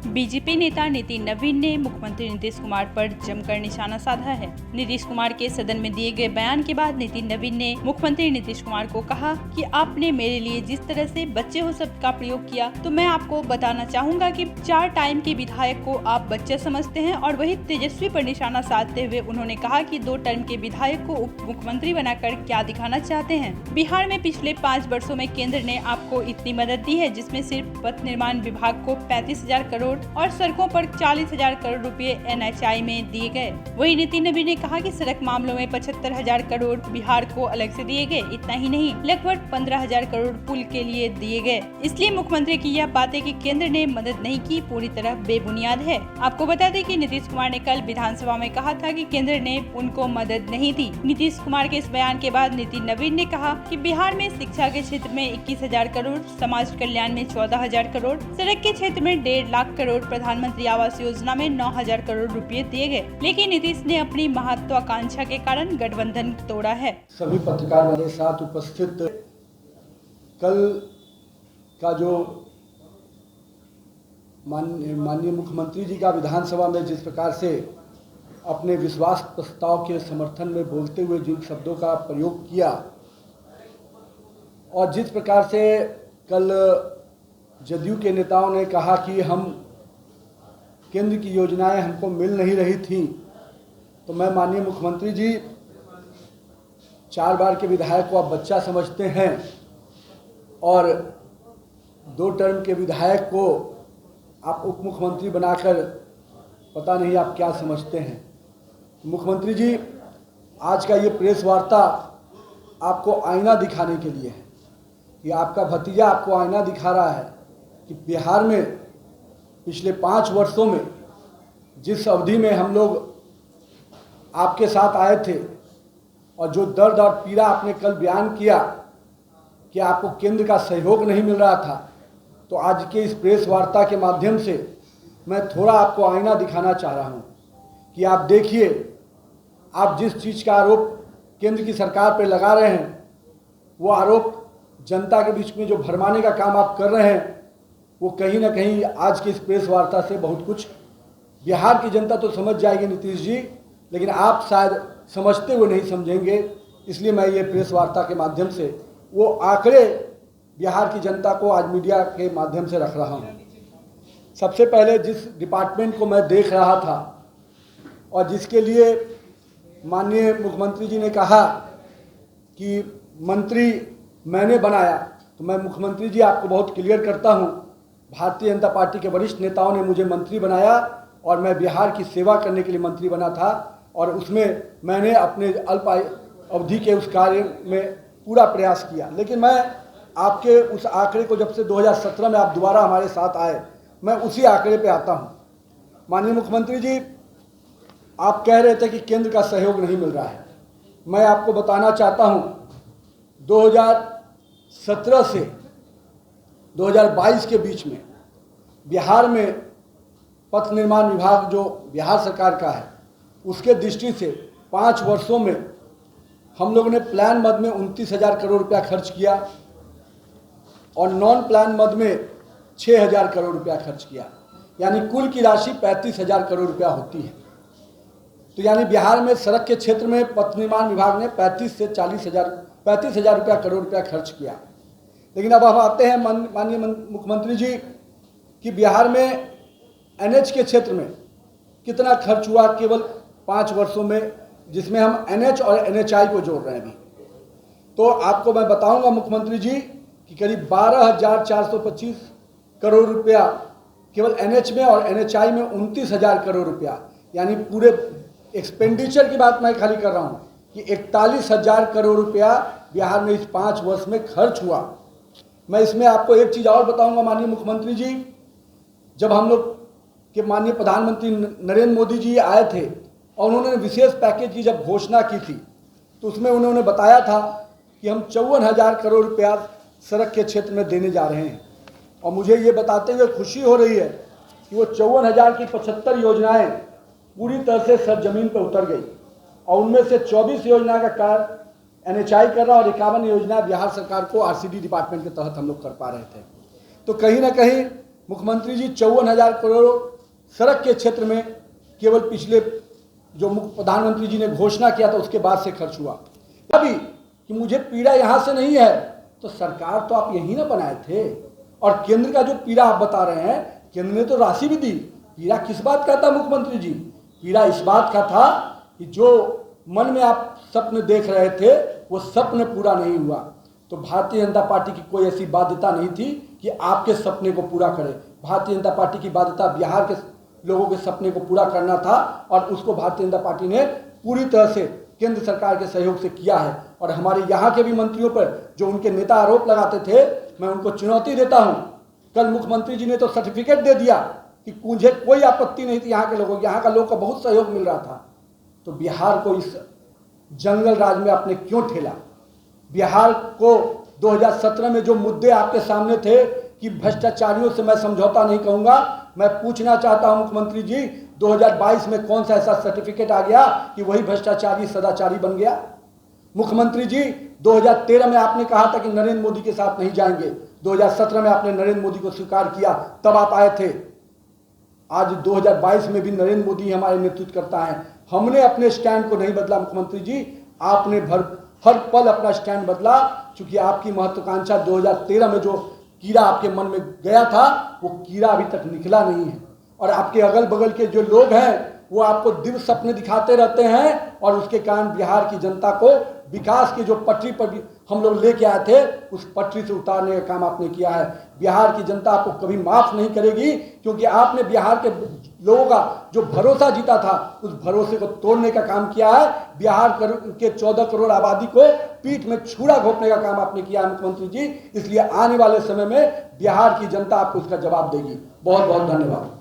BJP नेता नितिन नवीन ने मुख्यमंत्री नीतीश कुमार पर जमकर निशाना साधा है। नीतीश कुमार के सदन में दिए गए बयान के बाद नितिन नवीन ने मुख्यमंत्री नीतीश कुमार को कहा कि आपने मेरे लिए जिस तरह से बच्चे हो शब्द का प्रयोग किया, तो मैं आपको बताना चाहूँगा कि 4 टाइम के विधायक को आप बच्चा समझते हैं। और वही तेजस्वी पर निशाना साधते हुए उन्होंने कहा कि 2 टर्म के विधायक को उप मुख्यमंत्री बनाकर क्या दिखाना चाहते हैं। बिहार में पिछले 5 वर्षों में केंद्र ने आपको इतनी मदद दी है, जिसमें सिर्फ पथ निर्माण विभाग को 35,000 करोड़ और सड़कों पर 40,000 करोड़ रुपए NHI में दिए गए। वहीं नितिन नवीन ने कहा कि सड़क मामलों में 75,000 करोड़ बिहार को अलग से दिए गए। इतना ही नहीं, लगभग 15,000 करोड़ पुल के लिए दिए गए। इसलिए मुख्यमंत्री की यह बातें कि केंद्र ने मदद नहीं की पूरी तरह बेबुनियाद है। आपको बता दें कि नीतीश कुमार ने कल विधानसभा में कहा था कि केंद्र ने उनको मदद नहीं दी। नीतीश कुमार के इस बयान के बाद नितिन नवीन ने कहा कि बिहार में शिक्षा के क्षेत्र में 21,000 करोड़, समाज कल्याण में 14,000 करोड़, सड़क के क्षेत्र में 1.5 लाख करोड़, प्रधानमंत्री आवास योजना में 9,000 करोड़ रुपए दिए गए। लेकिन नीतीश ने अपनी महत्वाकांक्षा के कारण गठबंधन तोड़ा है। सभी पत्रकार मेरे साथ उपस्थित, कल का जो माननीय मुख्यमंत्री जी का विधानसभा में जिस प्रकार से अपने विश्वास प्रस्ताव के समर्थन में बोलते हुए जिन शब्दों का प्रयोग किया और जिस प्रकार से कल जदयू के नेताओं ने कहा कि हम केंद्र की योजनाएं हमको मिल नहीं रही थी, तो मैं माननीय मुख्यमंत्री जी 4 बार के विधायक को आप बच्चा समझते हैं और 2 टर्म के विधायक को आप उप मुख्यमंत्री बनाकर पता नहीं आप क्या समझते हैं। मुख्यमंत्री जी, आज का ये प्रेस वार्ता आपको आईना दिखाने के लिए है कि आपका भतीजा आपको आईना दिखा रहा है कि बिहार में पिछले 5 वर्षों में जिस अवधि में हम लोग आपके साथ आए थे और जो दर्द और पीड़ा आपने कल बयान किया कि आपको केंद्र का सहयोग नहीं मिल रहा था, तो आज के इस प्रेस वार्ता के माध्यम से मैं थोड़ा आपको आईना दिखाना चाह रहा हूं कि आप देखिए, आप जिस चीज़ का आरोप केंद्र की सरकार पर लगा रहे हैं, वो आरोप जनता के बीच में जो भरमाने का काम आप कर रहे हैं, वो कहीं ना कहीं आज की इस प्रेस वार्ता से बहुत कुछ बिहार की जनता तो समझ जाएगी नीतीश जी, लेकिन आप शायद समझते हुए नहीं समझेंगे। इसलिए मैं ये प्रेस वार्ता के माध्यम से वो आंकड़े बिहार की जनता को आज मीडिया के माध्यम से रख रहा हूँ। सबसे पहले जिस डिपार्टमेंट को मैं देख रहा था और जिसके लिए माननीय मुख्यमंत्री जी ने कहा कि मंत्री मैंने बनाया, तो मैं मुख्यमंत्री जी आपको बहुत क्लियर करता हूँ, भारतीय जनता पार्टी के वरिष्ठ नेताओं ने मुझे मंत्री बनाया और मैं बिहार की सेवा करने के लिए मंत्री बना था और उसमें मैंने अपने अल्प अवधि के उस कार्य में पूरा प्रयास किया। लेकिन मैं आपके उस आंकड़े को, जब से 2017 में आप दोबारा हमारे साथ आए, मैं उसी आंकड़े पे आता हूँ। माननीय मुख्यमंत्री जी, आप कह रहे थे कि केंद्र का सहयोग नहीं मिल रहा है। मैं आपको बताना चाहता हूँ, 2017 से 2022 के बीच में बिहार में पथ निर्माण विभाग जो बिहार सरकार का है, उसके दृष्टि से 5 वर्षों में हम लोगों ने प्लान मद में 29,000 करोड़ रुपया खर्च किया और नॉन प्लान मद में 6,000 करोड़ रुपया खर्च किया, यानी कुल की राशि 35,000 करोड़ रुपया होती है। तो यानी बिहार में सड़क के क्षेत्र में पथ निर्माण विभाग ने 35,000 रुपया करोड़ रुपया खर्च किया। लेकिन अब हम आते हैं माननीय मुख्यमंत्री जी कि बिहार में NH के क्षेत्र में कितना खर्च हुआ केवल 5 वर्षों में, जिसमें हम NH और NHI को जोड़ रहे हैं अभी। तो आपको मैं बताऊंगा मुख्यमंत्री जी कि करीब 12,425 करोड़ रुपया केवल NH में और NHI में 29,000 करोड़ रुपया, यानी पूरे एक्सपेंडिचर की बात मैं खाली कर रहा हूँ कि 41,000 करोड़ रुपया बिहार में इस 5 वर्ष में खर्च हुआ। मैं इसमें आपको एक चीज़ और बताऊंगा माननीय मुख्यमंत्री जी, जब हम लोग के माननीय प्रधानमंत्री नरेंद्र मोदी जी आए थे और उन्होंने विशेष पैकेज की जब घोषणा की थी, तो उसमें उन्होंने बताया था कि हम 54,000 करोड़ रुपया सड़क के क्षेत्र में देने जा रहे हैं। और मुझे ये बताते हुए खुशी हो रही है कि वो 54,000 की 75 योजनाएं पूरी तरह से सरजमीन पर उतर गई और उनमें से 24 योजना का कार्य NHI कर रहा और 51 योजना बिहार सरकार को RCD डिपार्टमेंट के तहत हम लोग कर पा रहे थे। तो कहीं ना कहीं मुख्यमंत्री जी 54,000 करोड़ सड़क के क्षेत्र में केवल पिछले जो प्रधानमंत्री जी ने घोषणा किया था उसके बाद से खर्च हुआ। अभी कि मुझे पीड़ा यहाँ से नहीं है, तो सरकार तो आप यही ना बनाए थे, और केंद्र का जो पीड़ा आप बता रहे हैं, केंद्र ने तो राशि भी दी। पीड़ा किस बात का था मुख्यमंत्री जी? पीड़ा इस बात का था कि जो मन में आप सपने देख रहे थे वो सपने पूरा नहीं हुआ। तो भारतीय जनता पार्टी की कोई ऐसी बाध्यता नहीं थी कि आपके सपने को पूरा करे। भारतीय जनता पार्टी की बाध्यता बिहार के लोगों के सपने को पूरा करना था, और उसको भारतीय जनता पार्टी ने पूरी तरह से केंद्र सरकार के सहयोग से किया है। और हमारे यहाँ के भी मंत्रियों पर जो उनके नेता आरोप लगाते थे, मैं उनको चुनौती देता हूँ। कल मुख्यमंत्री जी ने तो सर्टिफिकेट दे दिया कि मुझे कोई आपत्ति नहीं थी, यहाँ के लोगों, यहाँ का लोगों का बहुत सहयोग मिल रहा था। तो बिहार को इस जंगल राज में आपने क्यों ठेला? बिहार को 2017 में जो मुद्दे आपके सामने थे कि भ्रष्टाचारियों से मैं समझौता नहीं कहूँगा, मैं पूछना चाहता हूँ मुख्यमंत्री जी, 2022 में कौन सा ऐसा सर्टिफिकेट आ गया कि वही भ्रष्टाचारी सदाचारी बन गया? मुख्यमंत्री जी 2013 में आपने कहा था कि नरेंद्र मोदी के साथ नहीं जाएंगे, 2017 में आपने नरेंद्र मोदी को स्वीकार किया, तब आप आए थे। आज 2022 में भी नरेंद्र मोदी हमारे नेतृत्व करता है। हमने अपने स्टैंड को नहीं बदला मुख्यमंत्री जी, आपने हर पल अपना स्टैंड बदला, क्योंकि आपकी महत्वाकांक्षा 2013 में जो कीड़ा आपके मन में गया था वो कीड़ा अभी तक निकला नहीं है। और आपके अगल बगल के जो लोग हैं वो आपको दिव्य सपने दिखाते रहते हैं, और उसके कारण बिहार की जनता को विकास की जो पटरी पर भी हम लोग लेके आए थे उस पटरी से उतारने का काम आपने किया है। बिहार की जनता आपको कभी माफ नहीं करेगी, क्योंकि आपने बिहार के लोगों का जो भरोसा जीता था उस भरोसे को तोड़ने का काम किया है। बिहार के 14 करोड़ आबादी को पीठ में छुरा घोंपने का काम आपने किया है मुख्यमंत्री जी। इसलिए आने वाले समय में बिहार की जनता आपको इसका जवाब देगी। बहुत बहुत धन्यवाद।